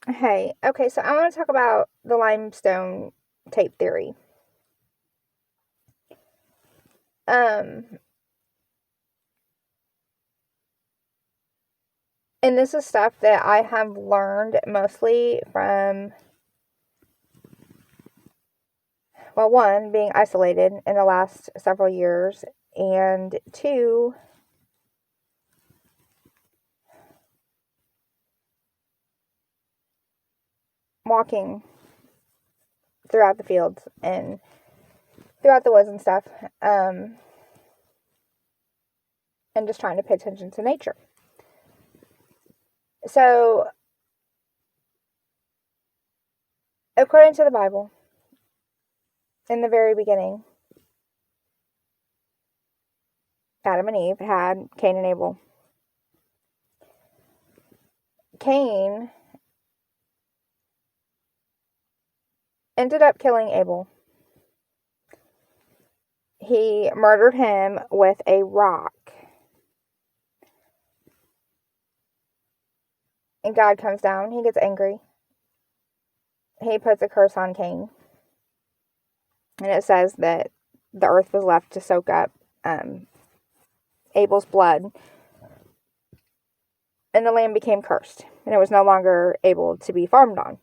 Hey, okay, so I want to talk about the limestone tape theory. Um, and this is stuff that I have learned mostly from, well, one, being isolated in the last several years, and two, walking throughout the fields and throughout the woods and stuff, um, and just trying to pay attention to nature. So, according to the Bible, in the very beginning, Adam and Eve had Cain and Abel. Cain ended up killing Abel. He murdered him with a rock. And God comes down. He gets angry. He puts a curse on Cain. And it says that the earth was left to soak up Abel's blood. And the land became cursed. And it was no longer able to be farmed on.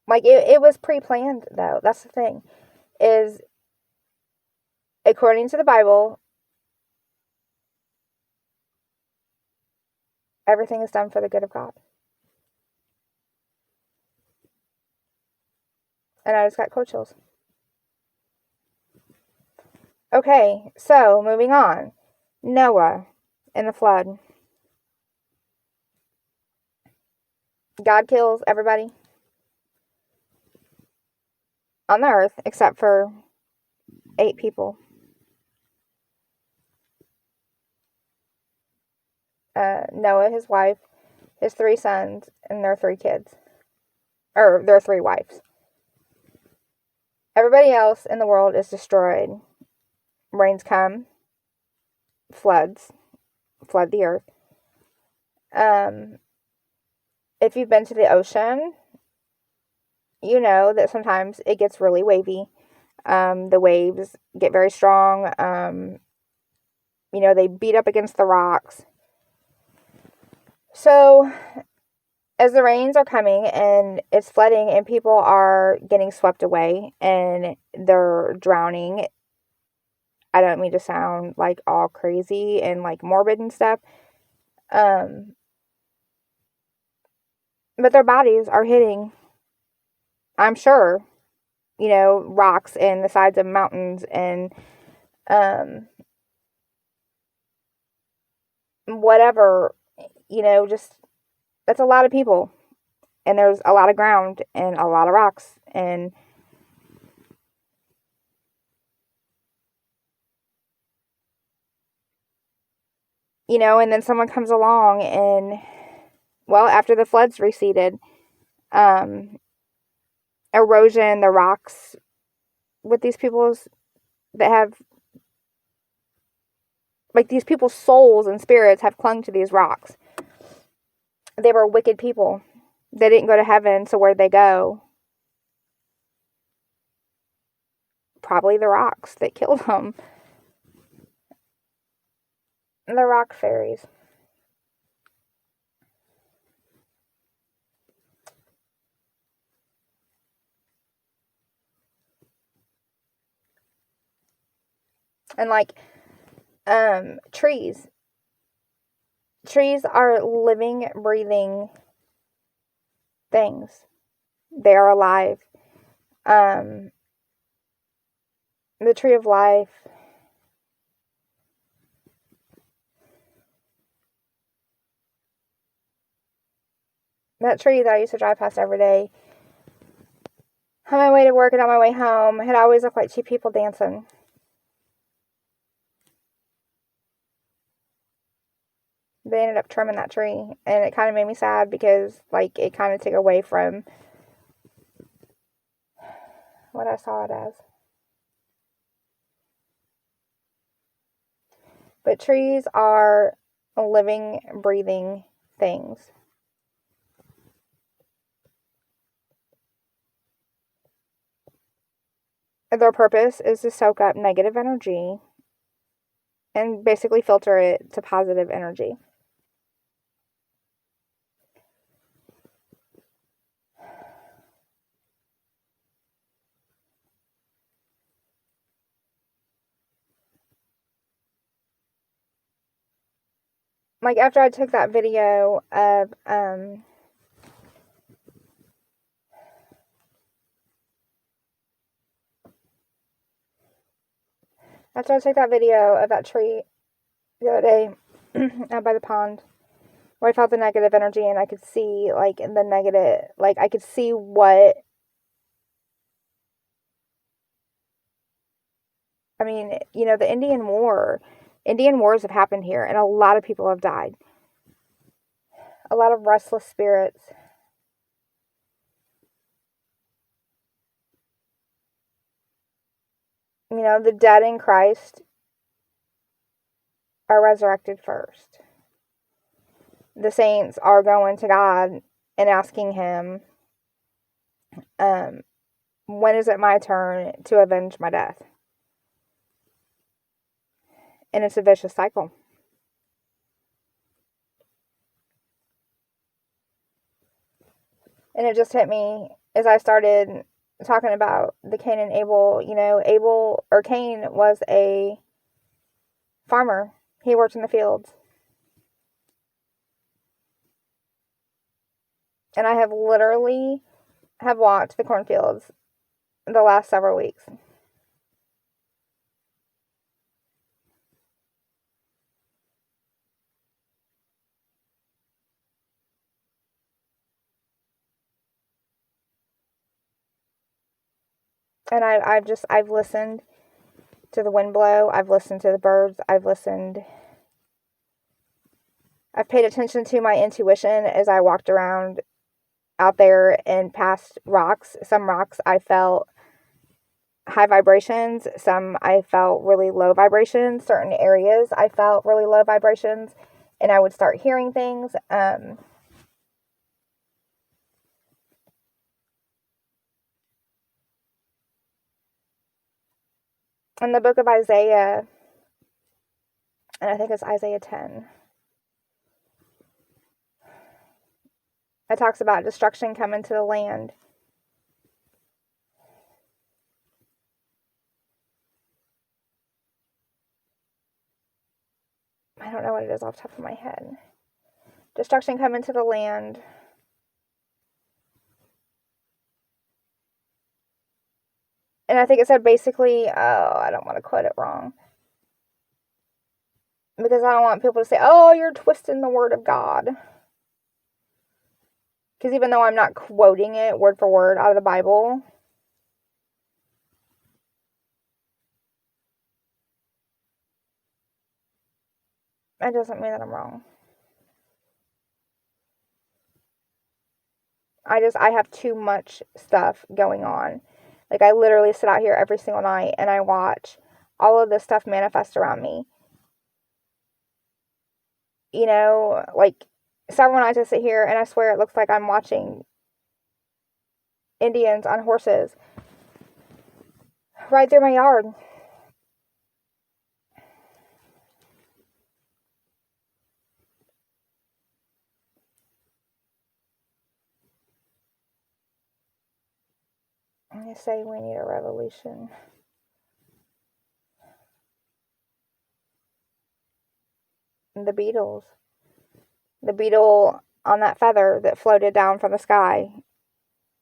Like, it was pre-planned, though. That's the thing. Is, according to the Bible, everything is done for the good of God. And I just got cold chills. Okay, so moving on. Noah and the flood. God kills everybody on the earth except for 8 people. Noah, his wife, his 3 sons, and their 3 kids. Or their 3 wives. Everybody else in the world is destroyed. Rains come, floods, flood the earth. If you've been to the ocean, you know that sometimes it gets really wavy. The waves get very strong. They beat up against the rocks. So, as the rains are coming and it's flooding and people are getting swept away and they're drowning, I don't mean to sound like all crazy and like morbid and stuff. But their bodies are hitting, I'm sure, rocks and the sides of mountains and whatever, just that's a lot of people. And there's a lot of ground and a lot of rocks. And then someone comes along and, well, after the floods receded, um, erosion, the rocks with these people's that have, like, these people's souls and spirits have clung to these rocks. They were wicked people. They didn't go to heaven, so where'd they go? Probably the rocks that killed them. The rock fairies. And like trees. Trees are living, breathing things. They are alive. The tree of life. That tree that I used to drive past every day on my way to work and on my way home had always looked like 2 people dancing. They ended up trimming that tree, and it kind of made me sad because, like, it kind of took away from what I saw it as. But trees are living, breathing things. Their purpose is to soak up negative energy and basically filter it to positive energy. Like after I took that video of after I took that video of that tree the other day out by the pond, where I felt the negative energy and I could see like the negative, like I could see what, I mean, you know, the Indian wars have happened here and a lot of people have died. A lot of restless spirits. You know, the dead in Christ are resurrected first. The saints are going to God and asking Him, when is it my turn to avenge my death? And it's a vicious cycle. And it just hit me as I started talking about the Cain and Abel. You know, Cain was a farmer. He worked in the fields. And I have literally have walked the cornfields the last several weeks. And I've listened to the wind blow. I've listened to the birds. I've paid attention to my intuition as I walked around out there and past rocks. Some rocks I felt high vibrations. Some I felt really low vibrations. Certain areas I felt really low vibrations. And I would start hearing things. In the book of Isaiah, and I think it's Isaiah 10, it talks about destruction coming to the land. I don't know what it is off the top of my head. Destruction coming to the land. And I think it said basically, I don't want to quote it wrong. Because I don't want people to say, oh, you're twisting the word of God. Because even though I'm not quoting it word for word out of the Bible, it doesn't mean that I'm wrong. I have too much stuff going on. Like, I literally sit out here every single night and I watch all of this stuff manifest around me. You know, like, several nights I sit here and I swear it looks like I'm watching Indians on horses right through my yard. I say we need a revolution. The beetles. The beetle on that feather that floated down from the sky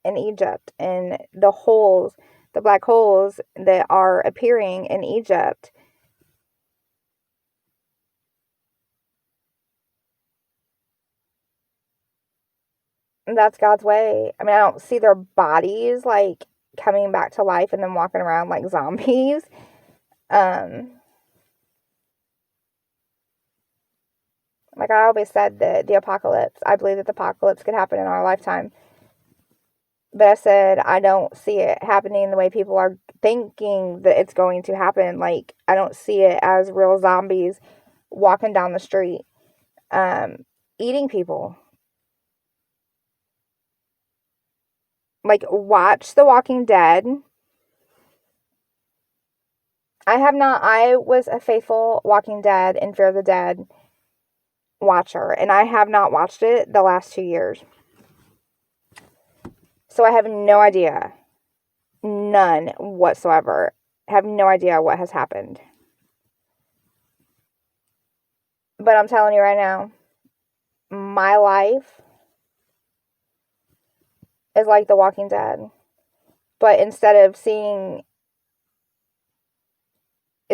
in Egypt, and the holes, the black holes that are appearing in Egypt. That's God's way. I mean, I don't see their bodies like coming back to life and then walking around like zombies. Like I always said, the apocalypse. I believe that the apocalypse could happen in our lifetime. But I said I don't see it happening the way people are thinking that it's going to happen. Like, I don't see it as real zombies walking down the street, eating people. Like, watch The Walking Dead. I was a faithful Walking Dead and Fear the Dead watcher, and I have not watched it the last 2 years. So I have no idea. None whatsoever. Have no idea what has happened. But I'm telling you right now, my life is like The Walking Dead. But instead of seeing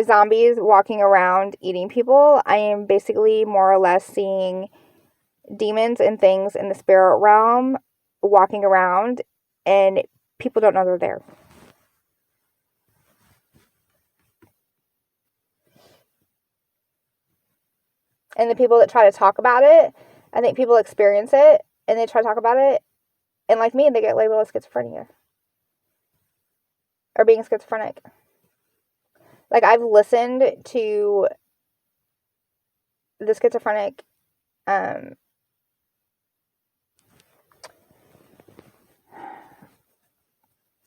zombies walking around eating people, I am basically more or less seeing demons and things in the spirit realm walking around, and people don't know they're there. And the people that try to talk about it, I think people experience it and they try to talk about it, and like me, they get labeled as schizophrenia or being schizophrenic. Like, I've listened to the schizophrenic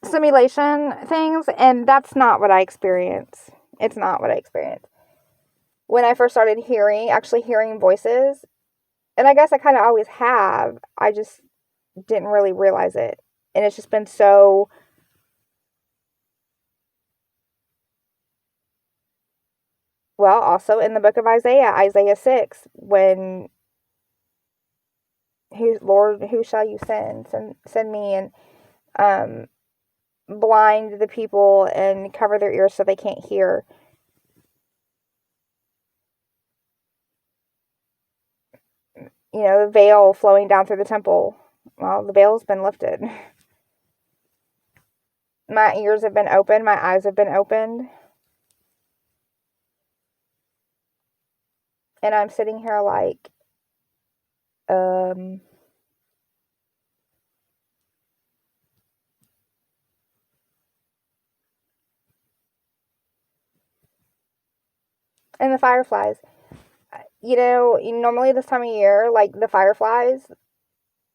simulation things, and that's not what I experience. It's not what I experience. When I first started actually hearing voices, and I guess I kind of always have, I just didn't really realize it. And it's just been so, well, also in the book of Isaiah 6, when Lord, who shall you send? Send me, and blind the people and cover their ears so they can't hear. The veil flowing down through the temple. Well, the veil's been lifted. My ears have been opened. My eyes have been opened. And I'm sitting here like, and the fireflies. Normally this time of year, like the fireflies,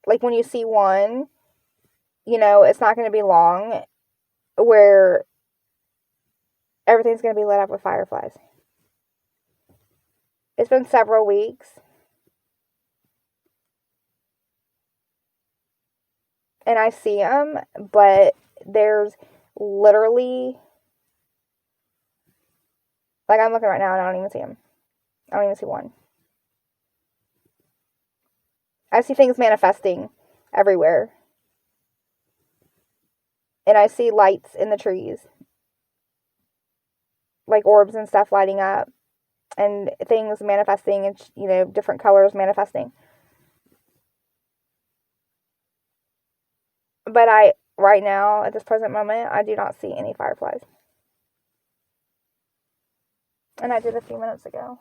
like when you see one, it's not going to be long where everything's going to be lit up with fireflies. It's been several weeks. And I see them, but there's literally, like, I'm looking right now and I don't even see them. I don't even see one. I see things manifesting everywhere. And I see lights in the trees, like orbs and stuff lighting up, and things manifesting, and different colors manifesting. But right now, at this present moment, I do not see any fireflies. And I did a few minutes ago.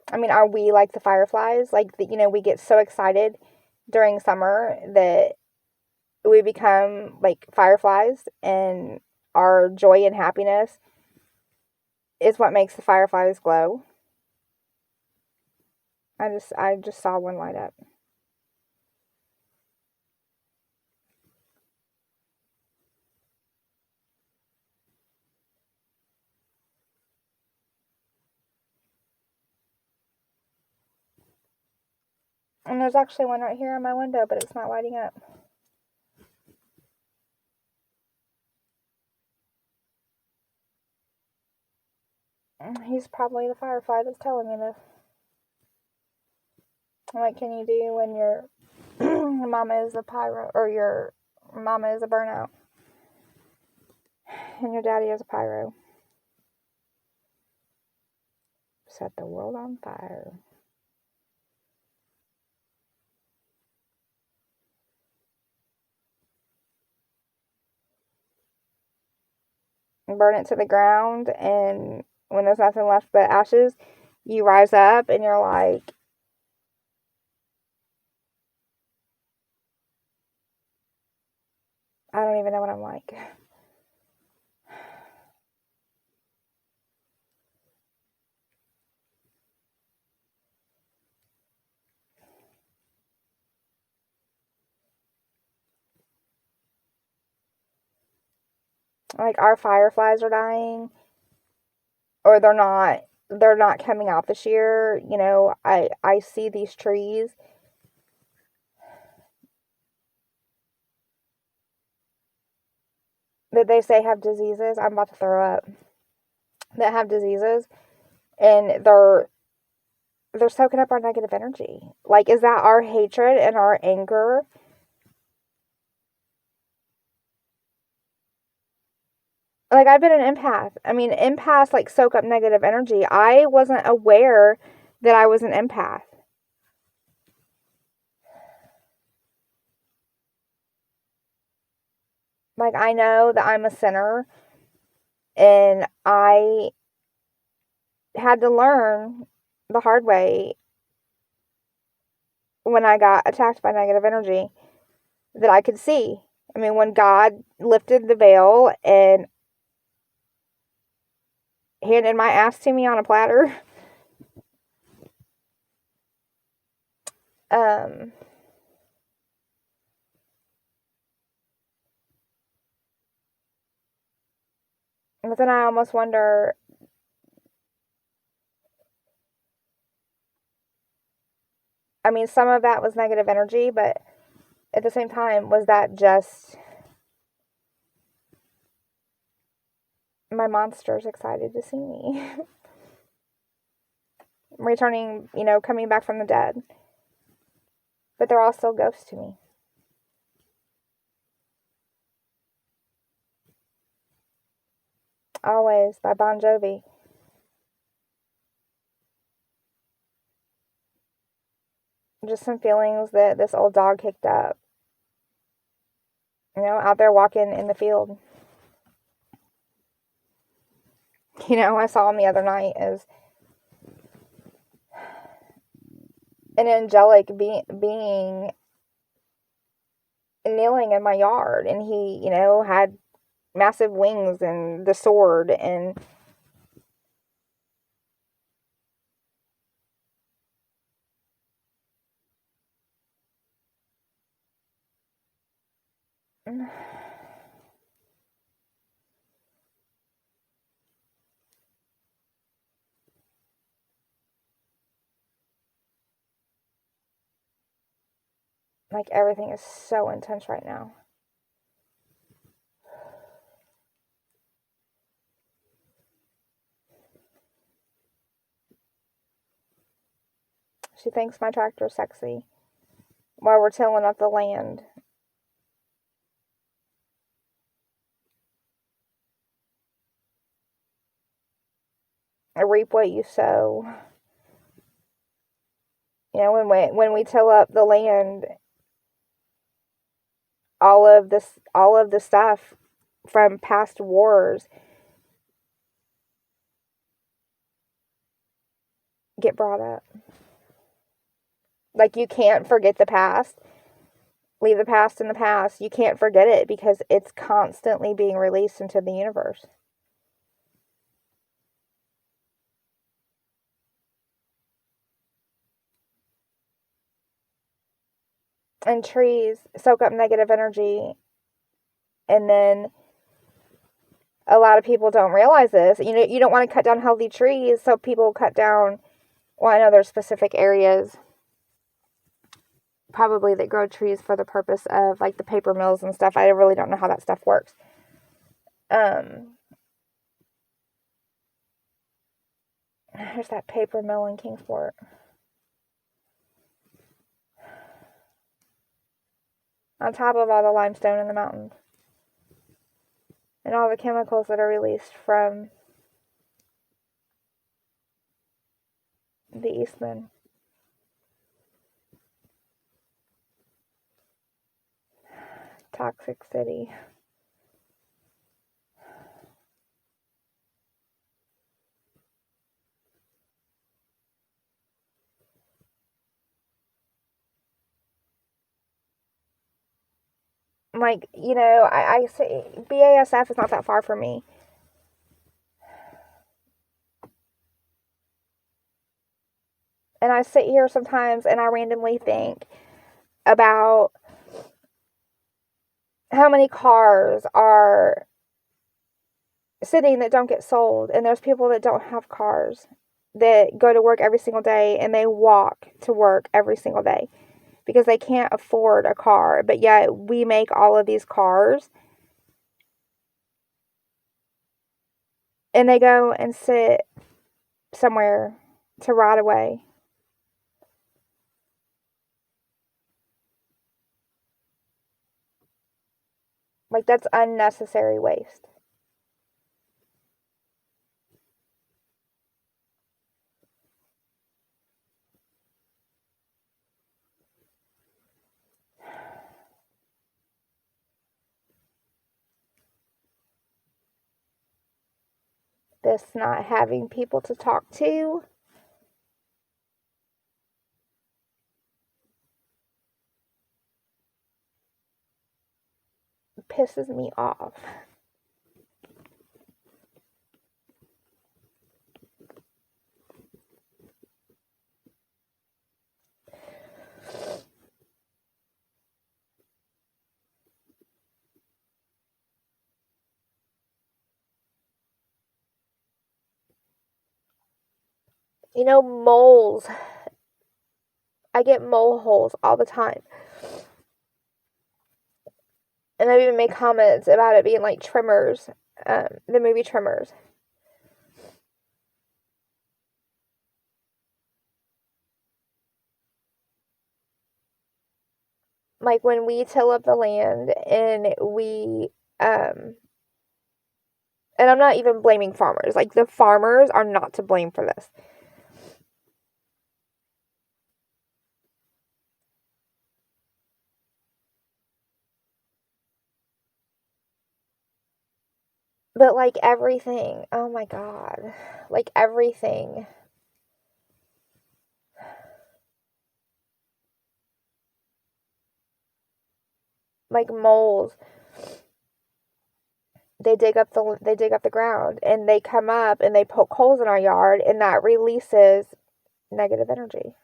I mean, are we like the fireflies? Like, we get so excited during summer that we become like fireflies, and our joy and happiness is what makes the fireflies glow. I just saw one light up. And there's actually one right here on my window, but it's not lighting up. He's probably the firefly that's telling me this. What can you do when your mama is a pyro, or your mama is a burnout, and your daddy is a pyro? Set the world on fire. Burn it to the ground, and when there's nothing left but ashes, you rise up and you're like, I don't even know what I'm like. Like our fireflies are dying, or they're not coming out this year. I see these trees that they say have diseases. I'm about to throw up. That have diseases, and they're soaking up our negative energy. Like, is that our hatred and our anger? Like, I've been an empath. I mean, empaths like soak up negative energy. I wasn't aware that I was an empath. Like, I know that I'm a sinner, and I had to learn the hard way when I got attacked by negative energy that I could see. I mean, when God lifted the veil and handed my ass to me on a platter, um, but then I almost wonder, I mean, some of that was negative energy, but at the same time, was that just my monsters excited to see me? Returning, coming back from the dead. But they're all still ghosts to me. Always by Bon Jovi. Just some feelings that this old dog kicked up. Out there walking in the field. I saw him the other night as an angelic being kneeling in my yard. And he, had massive wings and the sword. And like everything is so intense right now. She thinks my tractor's sexy while we're tilling up the land. I reap what you sow. When we till up the land, all of the stuff from past wars get brought up. Like, you can't forget the past. Leave the past in the past. You can't forget it because it's constantly being released into the universe. And trees soak up negative energy, and then a lot of people don't realize this. You don't want to cut down healthy trees, so people cut down, well, I know there's specific areas probably that grow trees for the purpose of like the paper mills and stuff. I really don't know how that stuff works. There's that paper mill in Kingsport. On top of all the limestone in the mountains. And all the chemicals that are released from the Eastman. Toxic city. Like, I say BASF is not that far from me. And I sit here sometimes and I randomly think about how many cars are sitting that don't get sold. And there's people that don't have cars that go to work every single day and they walk to work every single day because they can't afford a car. But yet we make all of these cars and they go and sit somewhere to rot away. Like, that's unnecessary waste. This not having people to talk to pisses me off. Moles. I get mole holes all the time. And I've even made comments about it being like Tremors, the movie Tremors. Like when we till up the land and and I'm not even blaming farmers. Like, the farmers are not to blame for this. But like everything, oh my God, like everything. Like moles, they dig up the ground and they come up and they poke holes in our yard and that releases negative energy.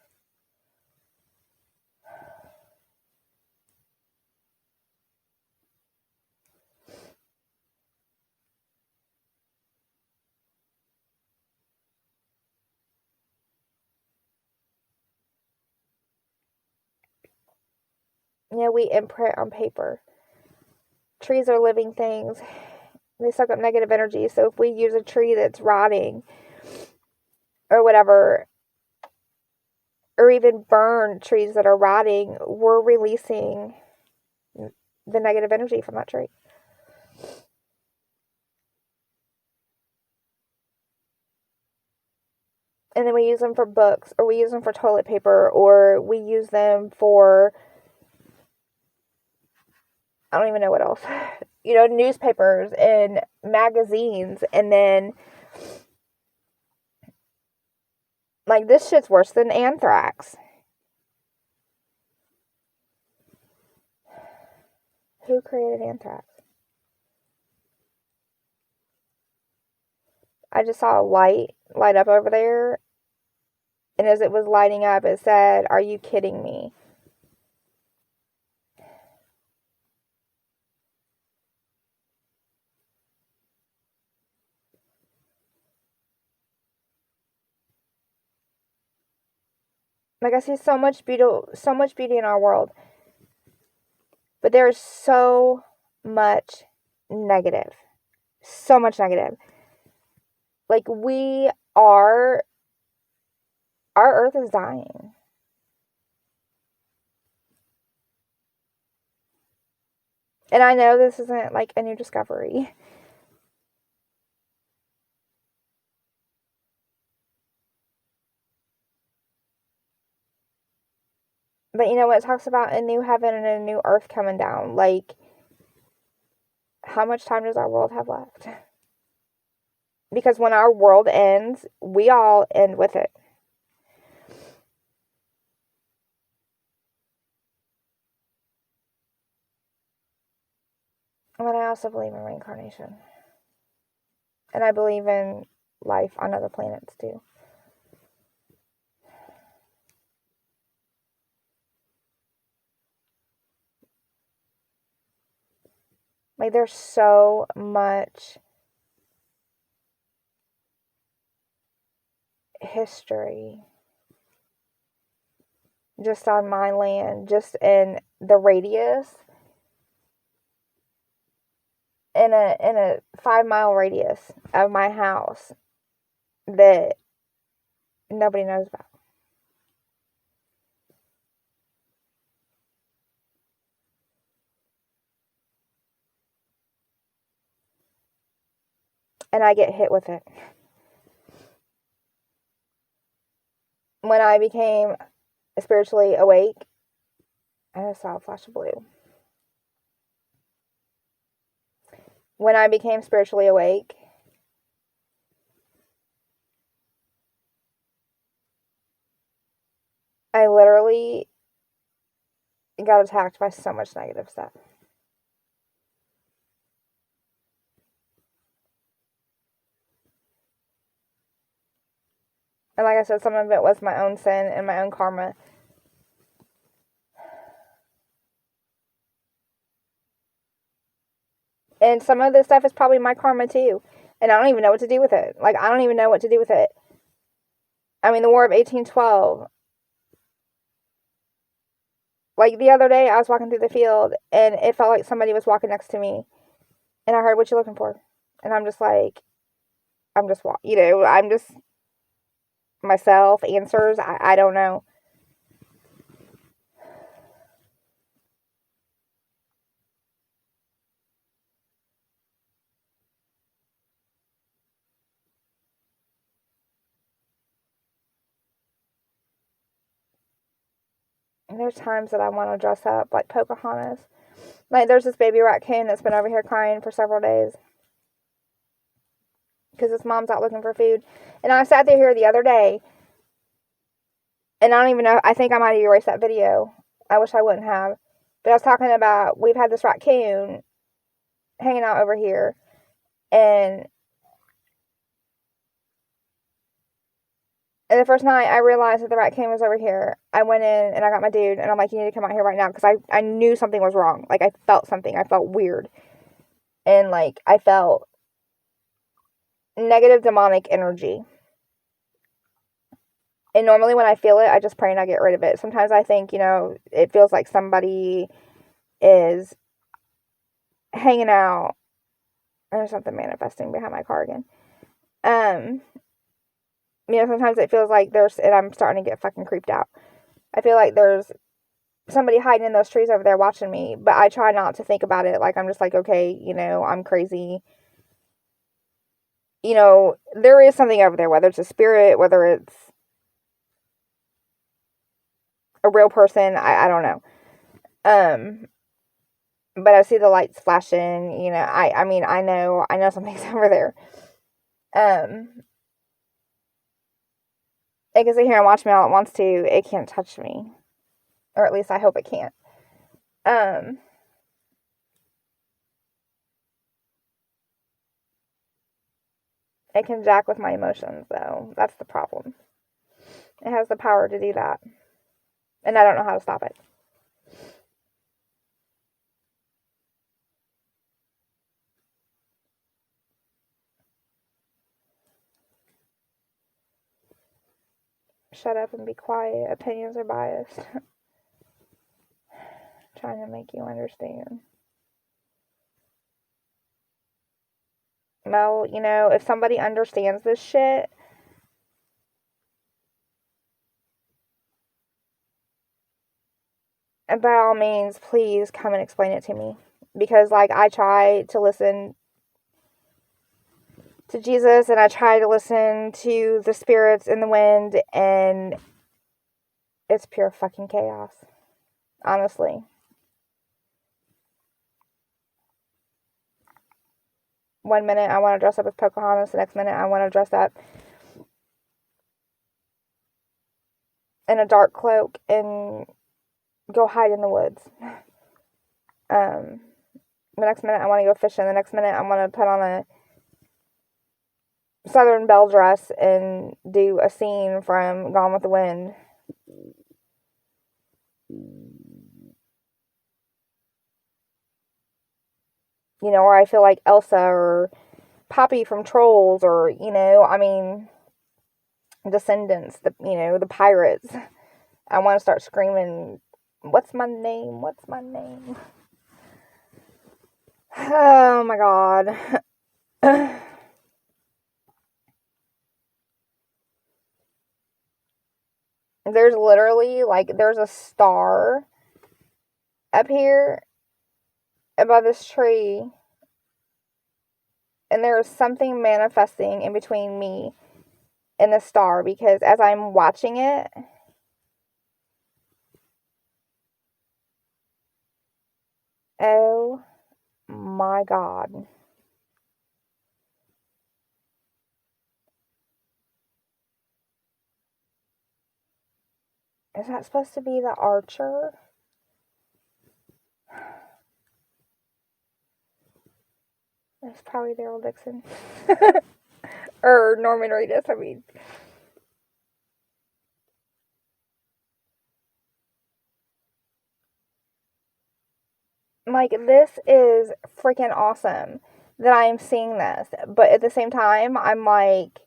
We imprint on paper. Trees are living things. They suck up negative energy. So if we use a tree that's rotting or whatever, or even burn trees that are rotting, we're releasing the negative energy from that tree. And then we use them for books, or we use them for toilet paper, or we use them for, I don't even know what else. Newspapers and magazines. And then, like, this shit's worse than anthrax. Who created anthrax? I just saw a light up over there. And as it was lighting up, it said, "Are you kidding me?" Like, I see so much beauty in our world. But there is so much negative. So much negative. Like, our earth is dying. And I know this isn't like a new discovery. But it talks about a new heaven and a new earth coming down. Like, how much time does our world have left? Because when our world ends, we all end with it. But I also believe in reincarnation. And I believe in life on other planets too. Like, there's so much history just on my land, just in the radius, in a 5 mile radius of my house that nobody knows about. And I get hit with it. When I became spiritually awake, I just saw a flash of blue. When I became spiritually awake, I literally got attacked by so much negative stuff. And like I said, some of it was my own sin and my own karma. And some of this stuff is probably my karma too. And I don't even know what to do with it. Like, I don't even know what to do with it. I mean, the War of 1812. Like, the other day, I was walking through the field, and it felt like somebody was walking next to me. And I heard, "What you looking for?" And I'm just like, I'm just myself, answers. I don't know. And there's times that I want to dress up like Pocahontas. Like, there's this baby raccoon that's been over here crying for several days because his mom's out looking for food. And I sat there here the other day, and I don't even know, I think I might have erased that video. I wish I wouldn't have. But I was talking about, we've had this raccoon hanging out over here, and the first night I realized that the raccoon was over here, I went in and I got my dude, and I'm like, "You need to come out here right now," because I knew something was wrong. Like, I felt something. I felt weird. And, like, I felt negative demonic energy. And normally when I feel it, I just pray and I get rid of it. Sometimes I think, it feels like somebody is hanging out. There's something manifesting behind my car again. Sometimes it feels like and I'm starting to get fucking creeped out. I feel like there's somebody hiding in those trees over there watching me, but I try not to think about it. Like, I'm just like, okay, I'm crazy. There is something over there, whether it's a spirit, whether it's a real person, I don't know. But I see the lights flashing, I mean, I know something's over there. It can sit here and watch me all it wants to. It can't touch me. Or at least I hope it can't. It can jack with my emotions, though. That's the problem. It has the power to do that. And I don't know how to stop it. Shut up and be quiet. Opinions are biased. Trying to make you understand. Well, if somebody understands this shit, by all means, please come and explain it to me. Because, like, I try to listen to Jesus and I try to listen to the spirits in the wind, and it's pure fucking chaos. Honestly. One minute I want to dress up as Pocahontas, the next minute I want to dress up in a dark cloak and go hide in the woods. The next minute I want to go fishing. The next minute I want to put on a Southern Belle dress and do a scene from Gone with the Wind. You know, or I feel like Elsa or Poppy from Trolls, or, you know, I mean, Descendants, the pirates. I want to start screaming, "What's my name? What's my name?" Oh my god. There's literally, like, there's a star up here above this tree, and there is something manifesting in between me and the star, because as I'm watching it, oh my god. Is that supposed to be the archer? It's probably Daryl Dixon. Or Norman Reedus, I mean. Like, this is freaking awesome that I am seeing this. But at the same time, I'm like,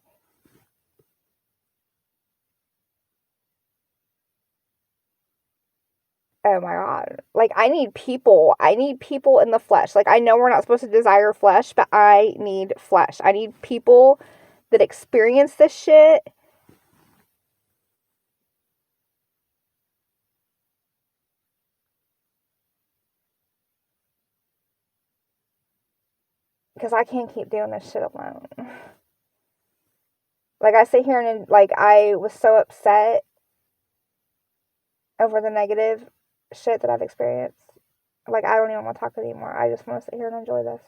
oh my god. Like, I need people. I need people in the flesh. Like, I know we're not supposed to desire flesh, but I need flesh. I need people that experience this shit. Because I can't keep doing this shit alone. Like, I sit here and, like, I was so upset over the negative shit that I've experienced. Like, I don't even want to talk anymore. I just want to sit here and enjoy this.